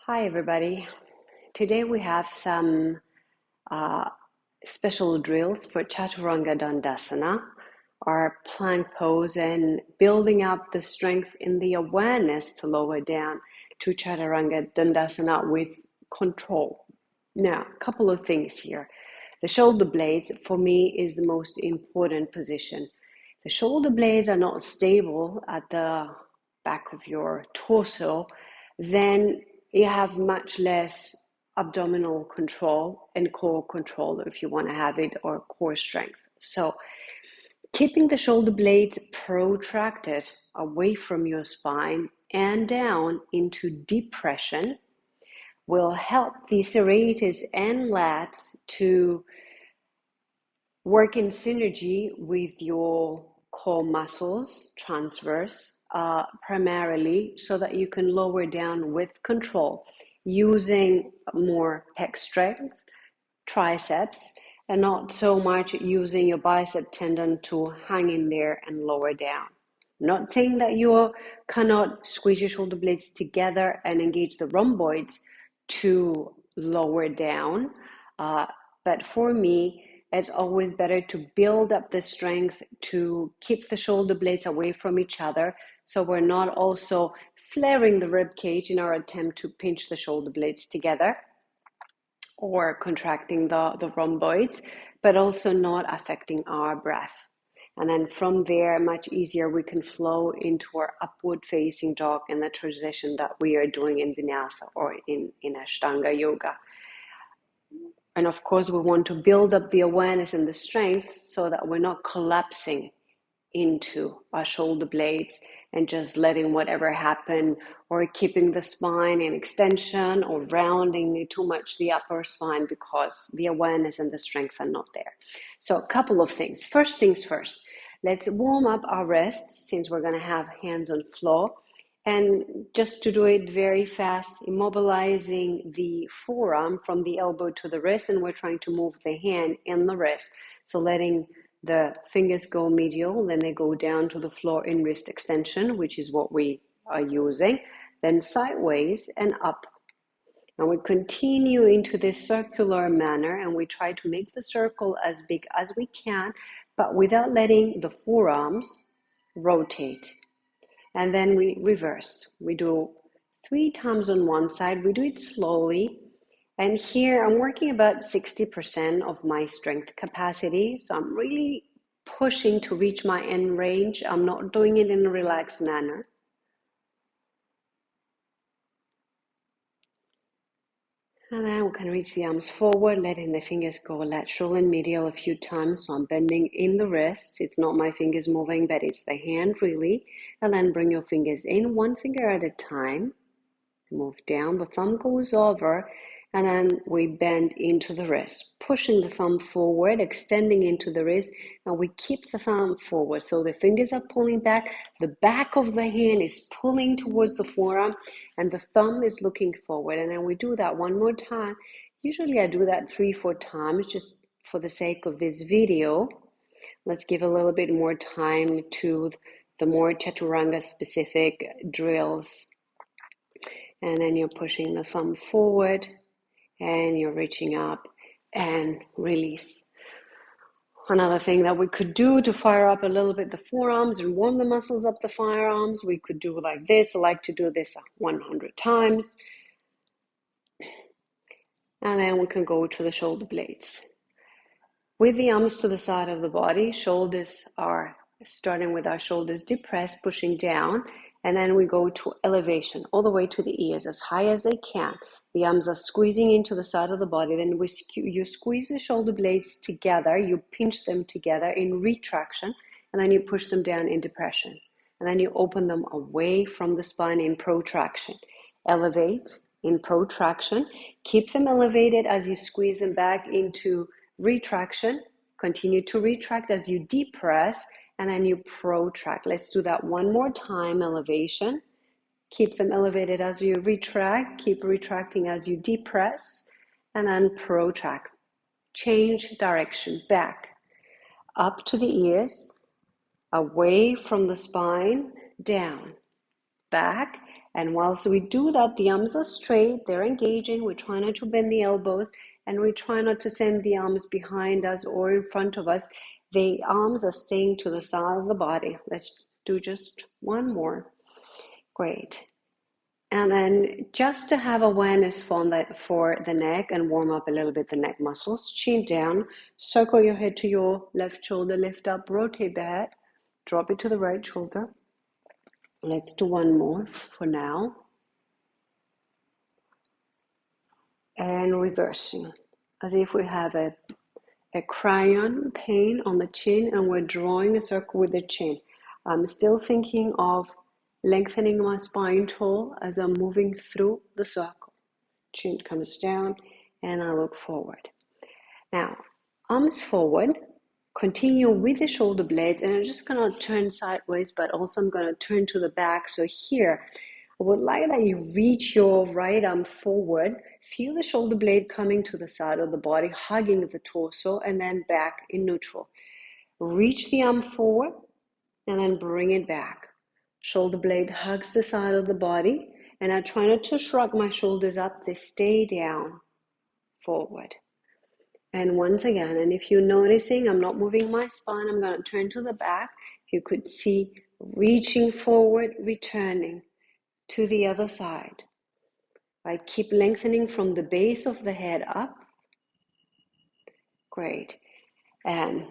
Hi everybody. Today we have some uh, special drills for Chaturanga Dandasana, our plank pose, and building up the strength in the awareness to lower down to Chaturanga Dandasana with control. Now, a couple of things here. The shoulder blades for me is the most important position. The shoulder blades are not stable at the back of your torso, then you have much less abdominal control and core control if you want to have it, or core strength. So keeping the shoulder blades protracted away from your spine and down into depression will help the serratus and lats to work in synergy with your core muscles, transverse, primarily, so that you can lower down with control using more pec strength, triceps, and not so much using your bicep tendon to hang in there and lower down. I'm not saying that you cannot squeeze your shoulder blades together and engage the rhomboids to lower down, but for me, it's always better to build up the strength to keep the shoulder blades away from each other, so we're not also flaring the rib cage in our attempt to pinch the shoulder blades together or contracting the rhomboids, but also not affecting our breath. And then from there, much easier, we can flow into our upward facing dog in the transition that we are doing in Vinyasa or in Ashtanga Yoga. And of course, we want to build up the awareness and the strength so that we're not collapsing into our shoulder blades and just letting whatever happen, or keeping the spine in extension or rounding too much the upper spine because the awareness and the strength are not there. So a couple of things. First things first, let's warm up our wrists since we're going to have hands on floor. And just to do it very fast, immobilizing the forearm from the elbow to the wrist, and we're trying to move the hand in the wrist. So letting the fingers go medial, then they go down to the floor in wrist extension, which is what we are using, then sideways and up. And we continue into this circular manner, and we try to make the circle as big as we can, but without letting the forearms rotate. And then we reverse. We do 3 times on one side. We do it slowly. And here I'm working about 60% of my strength capacity. So I'm really pushing to reach my end range. I'm not doing it in a relaxed manner. And then we can reach the arms forward, letting the fingers go lateral and medial a few times. So I'm bending in the wrists. It's not my fingers moving, but it's the hand really. And then bring your fingers in, one finger at a time. Move down, the thumb goes over, and then we bend into the wrist, pushing the thumb forward, extending into the wrist, and we keep the thumb forward. So the fingers are pulling back, the back of the hand is pulling towards the forearm, and the thumb is looking forward. And then we do that one more time. Usually I do that 3-4 times just for the sake of this video. Let's give a little bit more time to the more Chaturanga specific drills. And then you're pushing the thumb forward and you're reaching up and release. Another thing that we could do to fire up a little bit the forearms and warm the muscles up the firearms, we could do like this. I like to do this 100 times. And then we can go to the shoulder blades. With the arms to the side of the body, shoulders are starting with our shoulders depressed, pushing down. And then we go to elevation, all the way to the ears, as high as they can. The arms are squeezing into the side of the body. Then you squeeze the shoulder blades together. You pinch them together in retraction. And then you push them down in depression. And then you open them away from the spine in protraction. Elevate in protraction. Keep them elevated as you squeeze them back into retraction. Continue to retract as you depress. And then you protract. Let's do that one more time. Elevation. Keep them elevated as you retract. Keep retracting as you depress. And then protract. Change direction. Back. Up to the ears. Away from the spine. Down. Back. And whilst we do that, the arms are straight, they're engaging. We try not to bend the elbows, and we try not to send the arms behind us or in front of us. The arms are staying to the side of the body. Let's do just one more. Great. And then just to have awareness for the neck and warm up a little bit the neck muscles, chin down, circle your head to your left shoulder, lift up, rotate the head, drop it to the right shoulder. Let's do one more for now. And reversing, as if we have a crayon pen on the chin and we're drawing a circle with the chin. I'm still thinking of lengthening my spine tall as I'm moving through the circle. Chin comes down and I look forward. Now, arms forward, continue with the shoulder blades, and I'm just going to turn sideways, but also I'm going to turn to the back. So here, I would like that you reach your right arm forward, feel the shoulder blade coming to the side of the body, hugging the torso, and then back in neutral. Reach the arm forward, and then bring it back. Shoulder blade hugs the side of the body, and I try not to shrug my shoulders up, they stay down, forward. And once again, and if you're noticing I'm not moving my spine, I'm going to turn to the back. If you could see, reaching forward, returning to the other side. I keep lengthening from the base of the head up. Great. And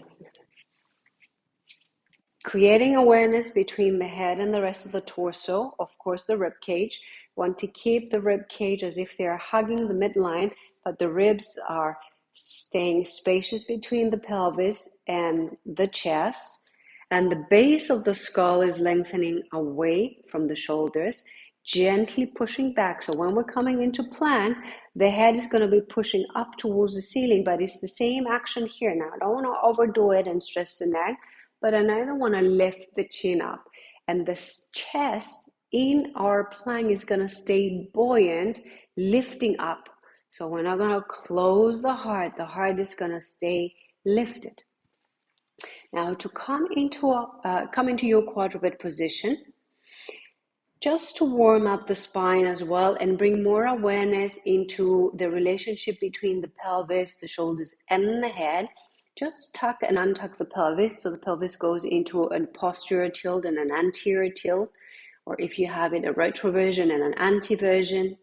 creating awareness between the head and the rest of the torso, of course the rib cage. Want to keep the rib cage as if they are hugging the midline, but the ribs are staying spacious between the pelvis and the chest. And the base of the skull is lengthening away from the shoulders, gently pushing back. So when we're coming into plank, the head is going to be pushing up towards the ceiling, but it's the same action here. Now, I don't want to overdo it and stress the neck, but I neither want to lift the chin up. And the chest in our plank is going to stay buoyant, lifting up. So we're not going to close the heart is going to stay lifted. Now to come into your quadruped position, just to warm up the spine as well and bring more awareness into the relationship between the pelvis, the shoulders, and the head. Just tuck and untuck the pelvis so the pelvis goes into a posterior tilt and an anterior tilt, or if you have it, a retroversion and an anteversion.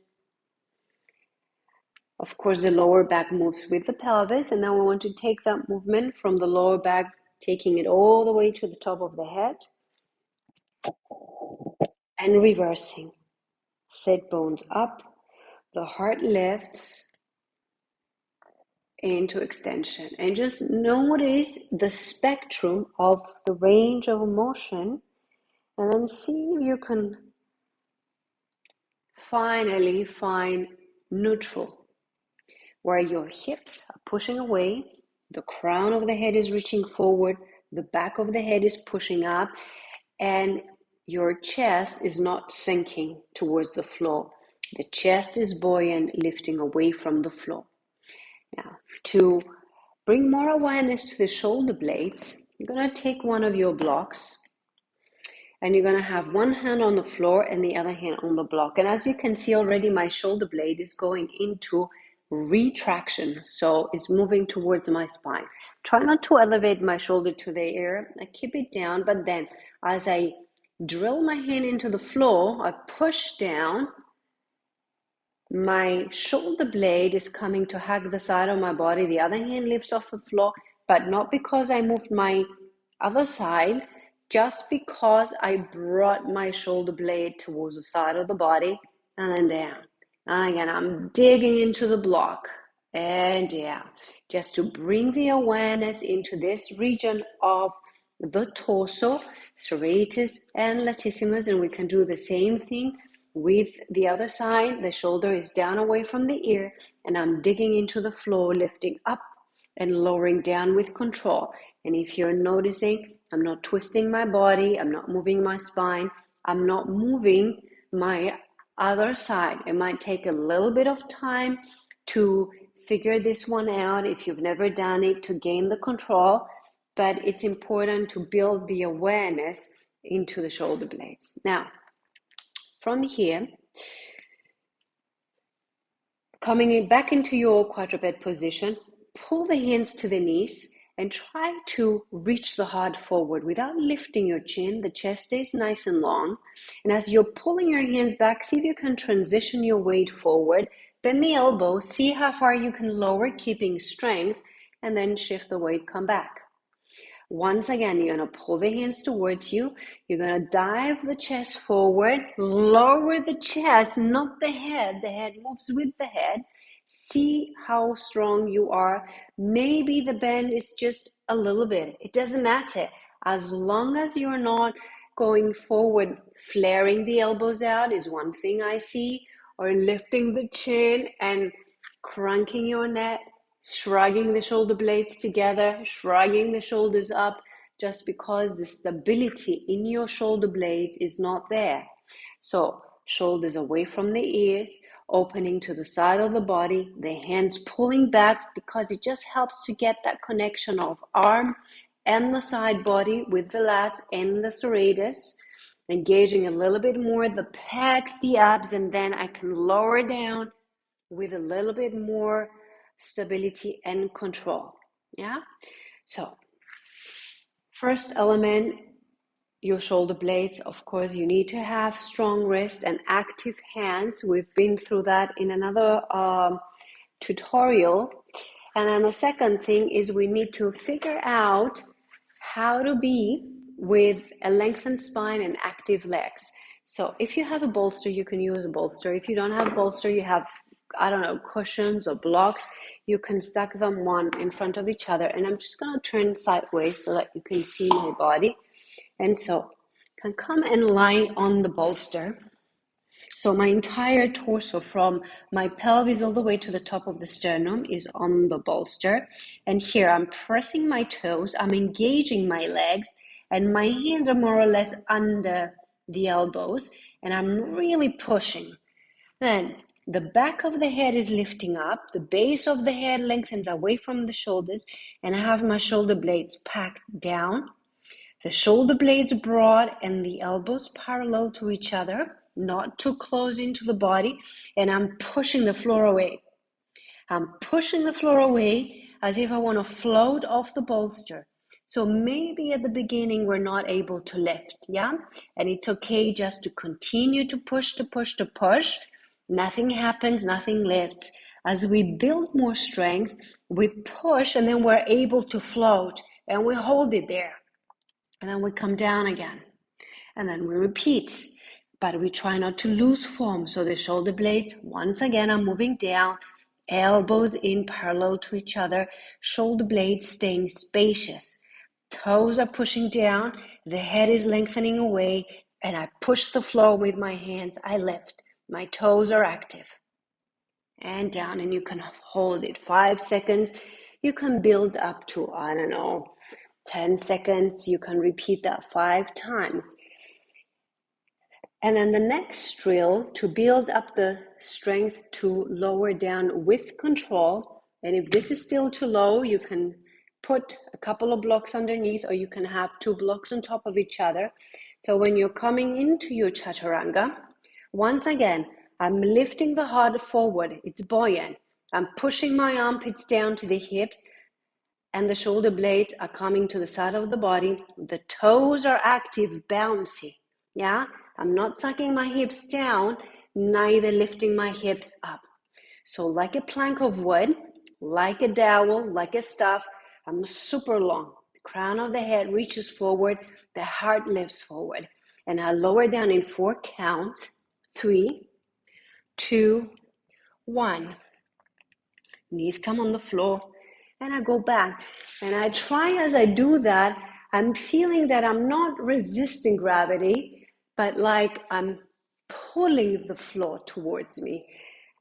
Of course, the lower back moves with the pelvis, and now we want to take that movement from the lower back, taking it all the way to the top of the head, and reversing. Sit bones up, the heart lifts into extension, and just notice the spectrum of the range of motion, and then see if you can finally find neutral, where your hips are pushing away, the crown of the head is reaching forward, the back of the head is pushing up, and your chest is not sinking towards the floor. The chest is buoyant, lifting away from the floor. Now, to bring more awareness to the shoulder blades, you're going to take one of your blocks, and you're going to have one hand on the floor and the other hand on the block. And as you can see already, my shoulder blade is going into retraction, so it's moving towards my spine. Try not to elevate my shoulder to the air. I keep it down, but then as I drill my hand into the floor, I push down. My shoulder blade is coming to hug the side of my body. The other hand lifts off the floor, but not because I moved my other side, just because I brought my shoulder blade towards the side of the body and then down. And again, I'm digging into the block and down, just to bring the awareness into this region of the torso, serratus and latissimus, and we can do the same thing with the other side. The shoulder is down away from the ear, and I'm digging into the floor, lifting up and lowering down with control. And if you're noticing, I'm not twisting my body, I'm not moving my spine, I'm not moving my other side. It might take a little bit of time to figure this one out if you've never done it, to gain the control, but it's important to build the awareness into the shoulder blades. Now, from here, coming back into your quadruped position, pull the hands to the knees and try to reach the heart forward without lifting your chin. The chest stays nice and long. And as you're pulling your hands back, see if you can transition your weight forward. Bend the elbows, see how far you can lower, keeping strength, and then shift the weight, come back. Once again, you're going to pull the hands towards you. You're going to dive the chest forward, lower the chest, not the head. The head moves with the head. See how strong you are. Maybe the bend is just a little bit. It doesn't matter. As long as you're not going forward, flaring the elbows out is one thing I see, or lifting the chin and cranking your neck, shrugging the shoulder blades together, shrugging the shoulders up, just because the stability in your shoulder blades is not there. So shoulders away from the ears, opening to the side of the body, the hands pulling back, because it just helps to get that connection of arm and the side body with the lats and the serratus, engaging a little bit more the pecs, the abs, and then I can lower down with a little bit more stability and control. Yeah. So first element, your shoulder blades. Of course, you need to have strong wrists and active hands. We've been through that in another tutorial. And then the second thing is we need to figure out how to be with a lengthened spine and active legs. So if you have a bolster, you can use a bolster. If you don't have a bolster, you have, I don't know, cushions or blocks, you can stack them one in front of each other. And I'm just going to turn sideways so that you can see my body. And so I can come and lie on the bolster. So my entire torso from my pelvis all the way to the top of the sternum is on the bolster. And here I'm pressing my toes, I'm engaging my legs, and my hands are more or less under the elbows, and I'm really pushing. Then the back of the head is lifting up, the base of the head lengthens away from the shoulders, and I have my shoulder blades packed down. The shoulder blades broad and the elbows parallel to each other, not too close into the body, and I'm pushing the floor away. I'm pushing the floor away as if I want to float off the bolster. So maybe at the beginning we're not able to lift, yeah? And it's okay just to continue to push, to push, to push. Nothing happens, nothing lifts. As we build more strength, we push and then we're able to float and we hold it there. And then we come down again. And then we repeat. But we try not to lose form. So the shoulder blades, once again, are moving down. Elbows in parallel to each other. Shoulder blades staying spacious. Toes are pushing down. The head is lengthening away. And I push the floor with my hands. I lift. My toes are active. And down. And you can hold it 5 seconds. You can build up to, 10 seconds, you can repeat that 5 times. And then the next drill, to build up the strength to lower down with control. And if this is still too low, you can put a couple of blocks underneath, or you can have 2 blocks on top of each other. So when you're coming into your chaturanga, once again, I'm lifting the heart forward. It's buoyant. I'm pushing my armpits down to the hips, and the shoulder blades are coming to the side of the body. The toes are active, bouncy. Yeah, I'm not sucking my hips down, neither lifting my hips up. So like a plank of wood, like a dowel, like a staff, I'm super long. The crown of the head reaches forward, the heart lifts forward. And I lower down in 4 counts. 3, 2, 1. Knees come on the floor. And I go back, and I try as I do that, I'm feeling that I'm not resisting gravity, but like I'm pulling the floor towards me.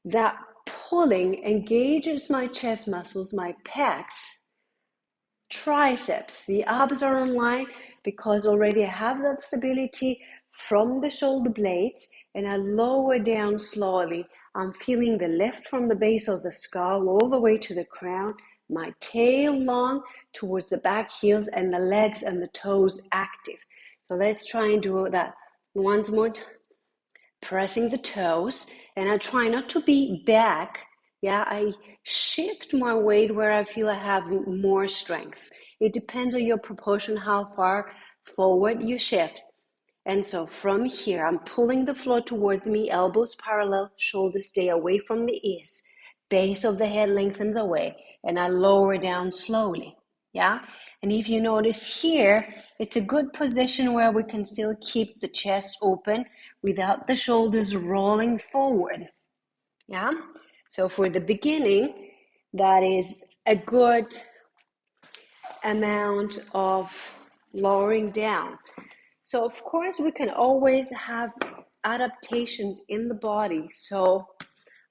That pulling engages my chest muscles, my pecs, triceps. The abs are online because already I have that stability from the shoulder blades, and I lower down slowly. I'm feeling the lift from the base of the skull all the way to the crown. My tail long towards the back heels, and the legs and the toes active. So let's try and do that once more. pressing the toes, and I try not to be back. Yeah, I shift my weight where I feel I have more strength. It depends on your proportion, how far forward you shift. And so from here, I'm pulling the floor towards me, elbows parallel, shoulders stay away from the ears. Base of the head lengthens away, and I lower down slowly. Yeah, and if you notice here, it's a good position where we can still keep the chest open without the shoulders rolling forward. Yeah, so for the beginning, that is a good amount of lowering down. So of course we can always have adaptations in the body. So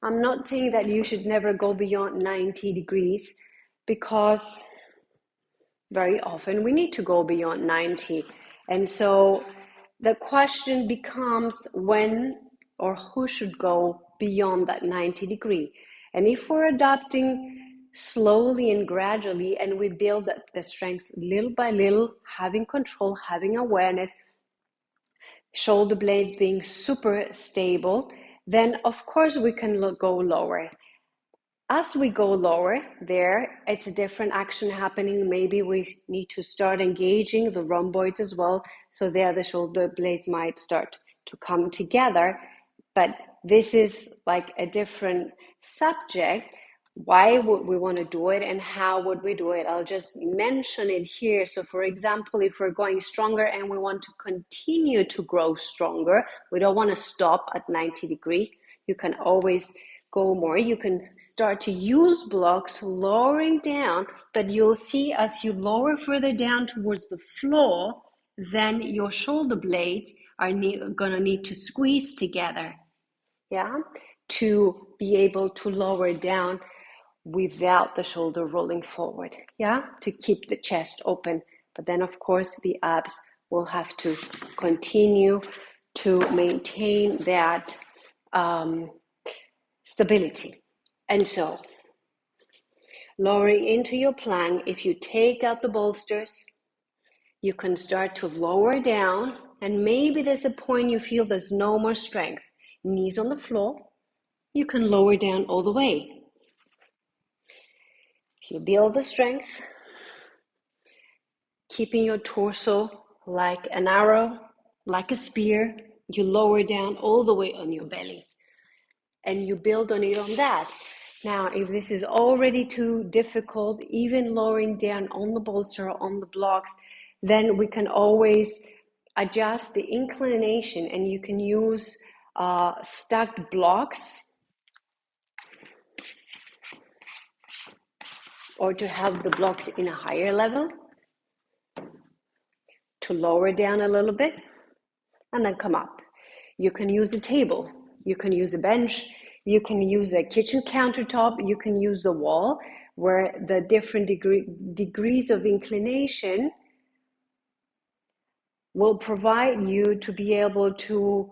I'm not saying that you should never go beyond 90 degrees, because very often we need to go beyond 90. And so the question becomes when or who should go beyond that 90 degree. And if we're adapting slowly and gradually, and we build the strength little by little, having control, having awareness, shoulder blades being super stable, then of course we can go lower. As we go lower there, it's a different action happening. Maybe we need to start engaging the rhomboids as well. So there the shoulder blades might start to come together. But this is like a different subject. Why would we want to do it and how would we do it? I'll just mention it here. So for example, if we're going stronger and we want to continue to grow stronger, we don't want to stop at 90 degrees. You can always go more. You can start to use blocks lowering down, but you'll see as you lower further down towards the floor, then your shoulder blades are going to need to squeeze together, yeah, to be able to lower down without the shoulder rolling forward, yeah, to keep the chest open. But then of course the abs will have to continue to maintain that stability. And so lowering into your plank, if you take out the bolsters, you can start to lower down, and maybe there's a point you feel there's no more strength. Knees on the floor, you can lower down all the way. You build the strength, keeping your torso like an arrow, like a spear. You lower down all the way on your belly, and you build on it on that. Now, if this is already too difficult, even lowering down on the bolster or on the blocks, then we can always adjust the inclination, and you can use stacked blocks, or to have the blocks in a higher level, to lower down a little bit, and then come up. You can use a table, you can use a bench, you can use a kitchen countertop, you can use the wall, where the different degrees of inclination will provide you to be able to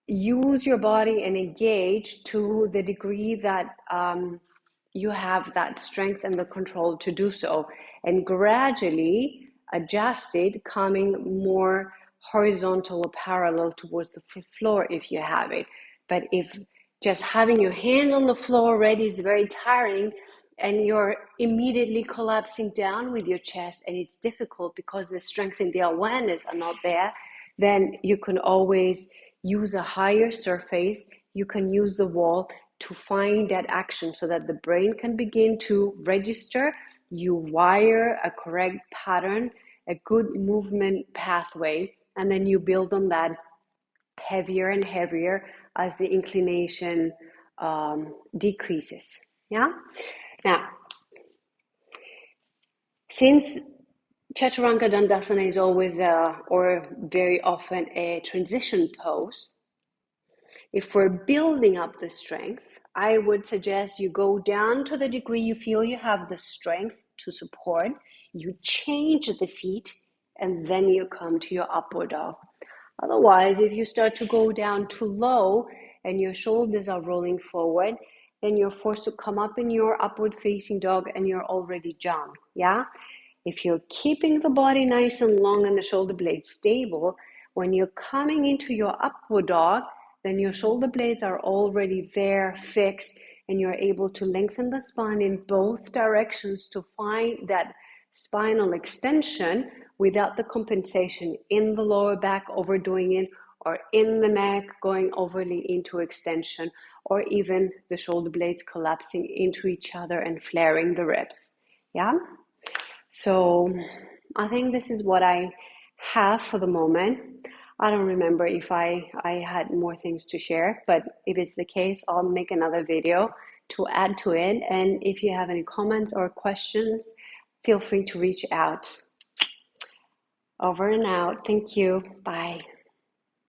use your body and engage to the degree that you have that strength and the control to do so, and gradually adjust it, coming more horizontal or parallel towards the floor if you have it. But if just having your hand on the floor already is very tiring, and you're immediately collapsing down with your chest, and it's difficult because the strength and the awareness are not there, then you can always use a higher surface. You can use the wall to find that action so that the brain can begin to register. You wire a correct pattern, a good movement pathway, and then you build on that heavier and heavier as the inclination decreases. Yeah. Now, since Chaturanga Dandasana is always or very often a transition pose, if we're building up the strength, I would suggest you go down to the degree you feel you have the strength to support, you change the feet, and then you come to your upward dog. Otherwise, if you start to go down too low and your shoulders are rolling forward, then you're forced to come up in your upward facing dog and you're already jumped, yeah? If you're keeping the body nice and long and the shoulder blades stable, when you're coming into your upward dog, then your shoulder blades are already there, fixed, and you're able to lengthen the spine in both directions to find that spinal extension without the compensation in the lower back overdoing it, or in the neck going overly into extension, or even the shoulder blades collapsing into each other and flaring the ribs. Yeah? So I think this is what I have for the moment. I don't remember if I had more things to share, but if it's the case, I'll make another video to add to it. And if you have any comments or questions, feel free to reach out. Over and out. Thank you. Bye.